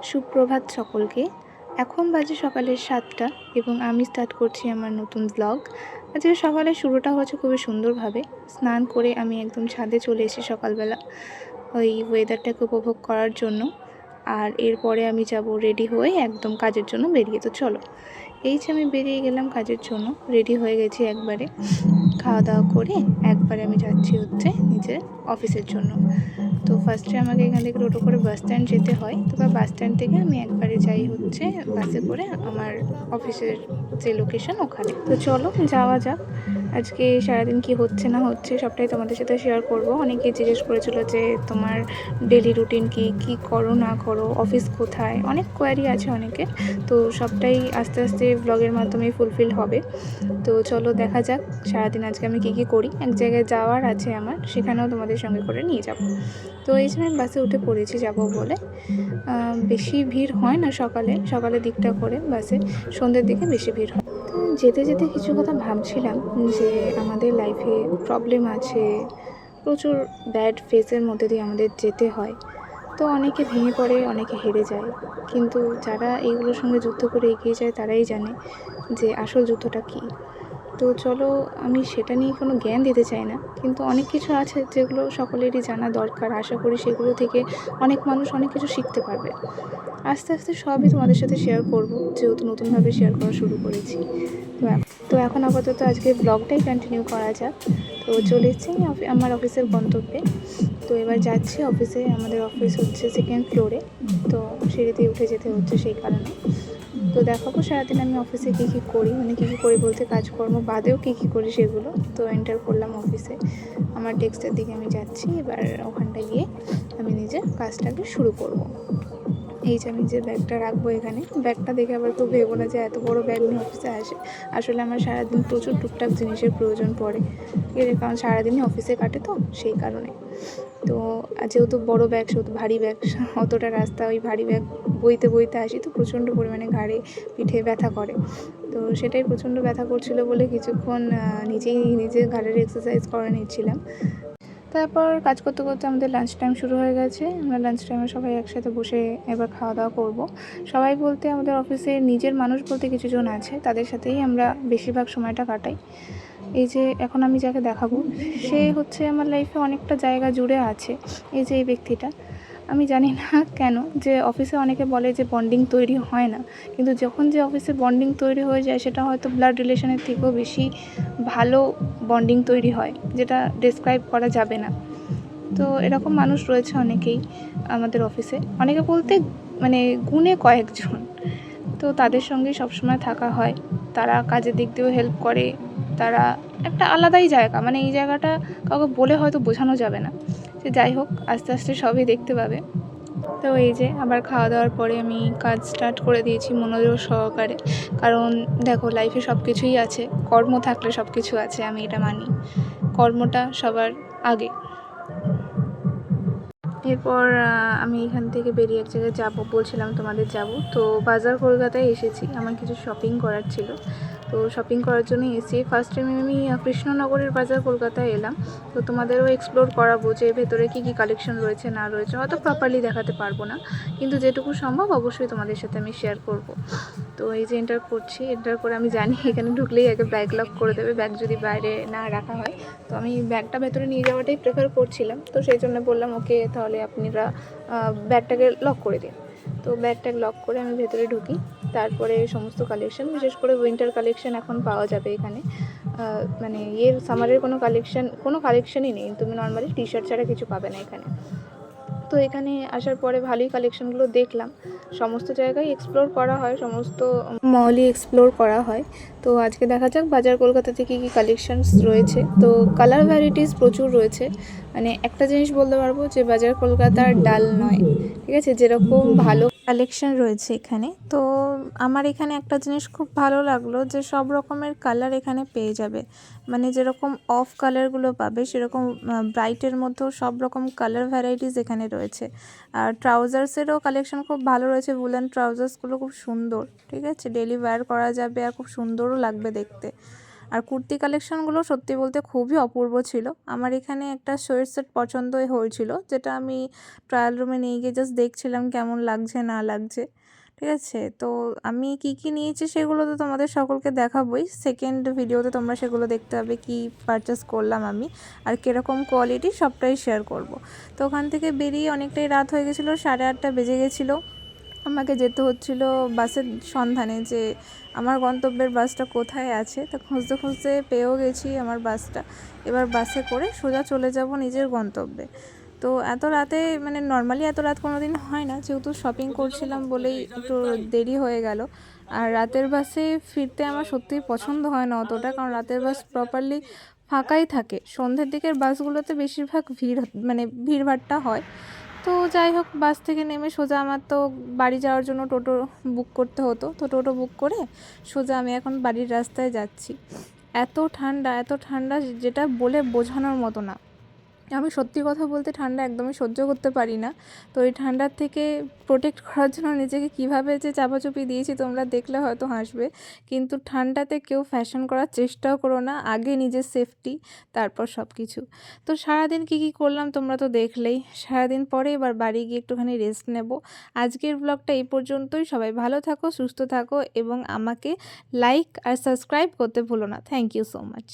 সুপ্রভাত সকলকে। এখন বাজে সকালের 7টা এবং আমি স্টার্ট করছি আমার নতুন ব্লগ। আজকে সকালের শুরুটা হচ্ছে খুবই সুন্দরভাবে। স্নান করে আমি একদম ছাদে চলে এসেছি সকালবেলা ওই ওয়েদারটাকে উপভোগ করার জন্য। আর এরপরে আমি যাব রেডি হয়ে একদম কাজের জন্য বেরিয়ে। তো চলো, এই যে আমি বেরিয়ে গেলাম কাজের জন্য, রেডি হয়ে গেছি একবারে। খাওয়া দাওয়া করে একবারে আমি যাচ্ছি হচ্ছে নিজের অফিসের জন্য। তো ফার্স্টে আমাকে এখান থেকে টোটো করে বাস স্ট্যান্ড যেতে হয়। তো বাস স্ট্যান্ড থেকে আমি একবারে যাই হচ্ছে বাসে করে আমার অফিসের যে লোকেশন ওখানে। তো চলো যাওয়া যাক। আজকে সারাদিন কি হচ্ছে না হচ্ছে সবটাই তোমাদের সাথে শেয়ার করব। অনেকেই জিজ্ঞেস করেছিল যে তোমার ডেলি রুটিন কি করো না করো, অফিস কোথায়, অনেক কোয়ারি আছে অনেকের। তো সবটাই আস্তে আস্তে ব্লগের মাধ্যমে ফুলফিল হবে। তো চলো দেখা যাক সারাদিন আজকে আমি কী করি। এক জায়গায় যাওয়ার আছে আমার, সেখানেও তোমাদের সঙ্গে করে নিয়ে যাব। তো এই সময় আমি বাসে উঠে পড়েছি যাব বলে। বেশি ভিড় হয় না সকালের দিকটা করে বাসে, সন্ধ্যের দিকে বেশি ভিড় হয়। তো যেতে যেতে কিছু কথা ভাবছিলাম যে আমাদের লাইফে প্রবলেম আছে, প্রচুর ব্যাড ফেসের মধ্যে দিয়ে আমাদের যেতে হয়। তো অনেকে ভেঙে পড়ে, অনেকে হেরে যায়, কিন্তু যারা এইগুলোর সঙ্গে যুদ্ধ করে এগিয়ে যায় তারাই জানে যে আসল যুদ্ধটা কী। তো চলো, আমি সেটা নিয়ে কোনো জ্ঞান দিতে চাই না, কিন্তু অনেক কিছু আছে যেগুলো সকলেরই জানা দরকার। আশা করি সেগুলো থেকে অনেক মানুষ অনেক কিছু শিখতে পারবে। আস্তে আস্তে সবই তোমাদের সাথে শেয়ার করব, যেহেতু নতুনভাবে শেয়ার করা শুরু করেছি। তো এখন আপাতত আজকে ব্লগটাই কন্টিনিউ করা যাক। তো চলে এসেছি আমার অফিসের গন্তব্যে। তো এবার যাচ্ছি অফিসে। আমাদের অফিস হচ্ছে 2nd ফ্লোরে, তো সিঁড়িতে উঠে যেতে হচ্ছে সেই কারণে। তো দেখাবো সারাদিন আমি অফিসে কী করি, মানে কী করি বলতে কাজকর্ম বাদেও কী করি সেগুলো। তো এন্টার করলাম অফিসে, আমার ডেস্কের দিকে আমি যাচ্ছি। এবার ওখানটা গিয়ে আমি নিজের কাজটাকে শুরু করব। এই যে আমি যে ব্যাগটা রাখবো এখানে, ব্যাগটা দেখে আবার কেউ ভেবো না যে এত বড় ব্যাগ নিয়ে অফিসে আসে। আসলে আমার সারাদিন প্রচুর টুকটাক জিনিসের প্রয়োজন পড়ে, কারণ সারাদিনই অফিসে কাটে, তো সেই কারণে। তো যেহেতু বড় ব্যাগ, সেহেতু ভারী ব্যাগ, অতটা রাস্তা ওই ভারী ব্যাগ বইতে বইতে আসি, তো প্রচণ্ড পরিমাণে ঘাড়ে পিঠে ব্যথা করে। তো সেটাই প্রচণ্ড ব্যথা করছিল বলে কিছুক্ষণ নিজের ঘাড়ের এক্সারসাইজ করে নিচ্ছিলাম। তারপর কাজ করতে করতে আমাদের লাঞ্চ টাইম শুরু হয়ে গেছে। আমরা লাঞ্চ টাইমে সবাই একসাথে বসে এবার খাওয়া দাওয়া করব। সবাই বলতে আমাদের অফিসে নিজের মানুষ বলতে কিছুজন আছে, তাদের সাথেই আমরা বেশিরভাগ সময়টা কাটাই। এই যে এখন আমি যাকে দেখাবো, সে হচ্ছে আমার লাইফে অনেকটা জায়গা জুড়ে আছে। এই যে এই ব্যক্তিটা, আমি জানি না কেন যে অফিসে অনেকে বলে যে বন্ডিং তৈরি হয় না, কিন্তু যখন যে অফিসে বন্ডিং তৈরি হয়ে যায় সেটা হয়তো ব্লাড রিলেশনের থেকেও বেশি ভালো বন্ডিং তৈরি হয়, যেটা ডেসক্রাইব করা যাবে না। তো এরকম মানুষ রয়েছে অনেকেই আমাদের অফিসে, অনেকে বলতে মানে গুণে কয়েকজন। তো তাদের সঙ্গে সবসময় থাকা হয়। তারা কাজের দিক দিয়েও হেল্প করে। তারা একটা আলাদাই জায়গা, মানে এই জায়গাটা কাউকে বলে হয়তো বোঝানো যাবে না। সে যাই হোক, আস্তে আস্তে সবই দেখতে পাবে। তো এই যে আবার খাওয়া দাওয়ার পরে আমি কাজ স্টার্ট করে দিয়েছি মনোযোগ সহকারে। কারণ দেখো, লাইফে সব কিছুই আছে, কর্ম থাকলে সব কিছু আছে, আমি এটা মানি। কর্মটা সবার আগে। এরপর আমি এখান থেকে বেরিয়ে এক জায়গায় যাবো, বলছিলাম তোমাদের যাব। তো বাজার কলকাতায় এসেছি, আমার কিছু শপিং করার ছিল। তো শপিং করার জন্য এসেছি। ফার্স্ট টাইম আমি কৃষ্ণনগরের বাজার কলকাতায় এলাম। তো তোমাদেরও এক্সপ্লোর করাবো যে ভেতরে কী কালেকশন রয়েছে না রয়েছে। হয়তো প্রপারলি দেখাতে পারবো না, কিন্তু যেটুকু সম্ভব অবশ্যই তোমাদের সাথে আমি শেয়ার করব। তো এই যে এন্টার করছি, এন্টার করে আমি জানি এখানে ঢুকলেই আগে ব্যাগ লক করে দেবে, ব্যাগ যদি বাইরে না রাখা হয়। তো আমি ব্যাগটা ভেতরে নিয়ে যাওয়াটাই প্রেফার করছিলাম। তো সেই জন্য বললাম ওকে তাহলে আপনারা ব্যাগটাকে লক করে দিন। তো ব্যাগটাকে লক করে আমি ভেতরে ঢুকি। তারপরে সমস্ত কালেকশন, বিশেষ করে উইন্টার কালেকশন এখন পাওয়া যাবে এখানে। মানে সামারের কোনো কালেকশনই নেই, তুমি নর্মালি টি শার্ট ছাড়া কিছু পাবে না এখানে। তো এখানে আসার পরে ভালোই কালেকশনগুলো দেখলাম। সমস্ত জায়গায় এক্সপ্লোর করা হয়, সমস্ত মলই এক্সপ্লোর করা হয়। তো আজকে দেখা যাক বাজার কলকাতাতে কী কালেকশনস রয়েছে। তো কালার ভ্যারাইটিস প্রচুর রয়েছে। মানে একটা জিনিস বলতে পারবো যে বাজার কলকাতার ডাল নয়, ঠিক আছে, যেরকম ভালো কালেকশন রয়েছে এখানে। তো আমার এখানে একটা জিনিস খুব ভালো লাগলো যে সব রকমের কালার এখানে পেয়ে যাবে। মানে যেরকম অফ কালারগুলো পাবে, সেরকম ব্রাইটের মধ্যেও সব রকম কালার ভ্যারাইটিস এখানে রয়েছে। আর ট্রাউজার্সেরও কালেকশন খুব ভালো রয়েছে। উলেন ট্রাউজার্সগুলো খুব সুন্দর, ঠিক আছে, ডেলি ওয়্যার করা যাবে আর খুব সুন্দরও লাগবে দেখতে। আর কুর্তি কালেকশানগুলো সত্যি বলতে খুবই অপূর্ব ছিল। আমার এখানে একটা শোয়ের সেট পছন্দ হয়েছিল, যেটা আমি ট্রায়াল রুমে নিয়ে গিয়ে জাস্ট দেখছিলাম কেমন লাগছে না লাগছে। ঠিক আছে, তো আমি কি কি নিয়েছি সেগুলো তো তোমাদের সকলকে দেখাবোই। সেকেন্ড ভিডিওতে তোমরা সেগুলো দেখতে হবে কি পারচেস করলাম আমি আর কীরকম কোয়ালিটি, সবটাই শেয়ার করব। তো ওখান থেকে বেরিয়ে অনেকটাই রাত হয়ে গেছিলো, 8:30 বেজে গেছিলো। আমাকে যেতে হচ্ছিল বাসের সন্ধানে, যে আমার গন্তব্যের বাসটা কোথায় আছে। তো খুঁজতে খুঁজতে পেয়েও গেছি আমার বাসটা। এবার বাসে করে সোজা চলে যাব নিজের গন্তব্যে। তো এত রাতে মানে নর্মালি এত রাত কোনো দিন হয় না, যেহেতু শপিং করছিলাম বলেই একটু দেরি হয়ে গেল। আর রাতের বাসে ফিরতে আমার সত্যিই পছন্দ হয় না অতটা, কারণ রাতের বাস প্রপারলি ফাঁকাই থাকে। সন্ধ্যের দিকের বাসগুলোতে বেশিরভাগ মানে ভিড়ভাট্টা হয়। তো যাই হোক, বাস থেকে নেমে সোজা আমার তো বাড়ি যাওয়ার জন্য টোটো বুক করতে হতো। তো টোটো বুক করে সোজা আমি এখন বাড়ির রাস্তায় যাচ্ছি। এত ঠান্ডা, এত ঠান্ডা যেটা বলে বোঝানোর মতো না। আমি সত্যি কথা বলতে ঠান্ডা একদমই সহ্য করতে পারি না। তো এই ঠান্ডার থেকে প্রোটেক্ট করার জন্য নিজেকে কীভাবে যে চাপাচুপি দিয়েছি তোমরা দেখলে হয়তো হাসবে। কিন্তু ঠান্ডাতে কেউ ফ্যাশন করার চেষ্টাও করো না, আগে নিজের সেফটি, তারপর সব কিছু। তো সারাদিন কী কী করলাম তোমরা তো দেখলেই। সারাদিন পরে এবার বাড়ি গিয়ে একটুখানি রেস্ট নেব। আজকের ব্লগটা এই পর্যন্তই। সবাই ভালো থাকো, সুস্থ থাকো এবং আমাকে লাইক আর সাবস্ক্রাইব করতে ভুলো না। Thank you so much.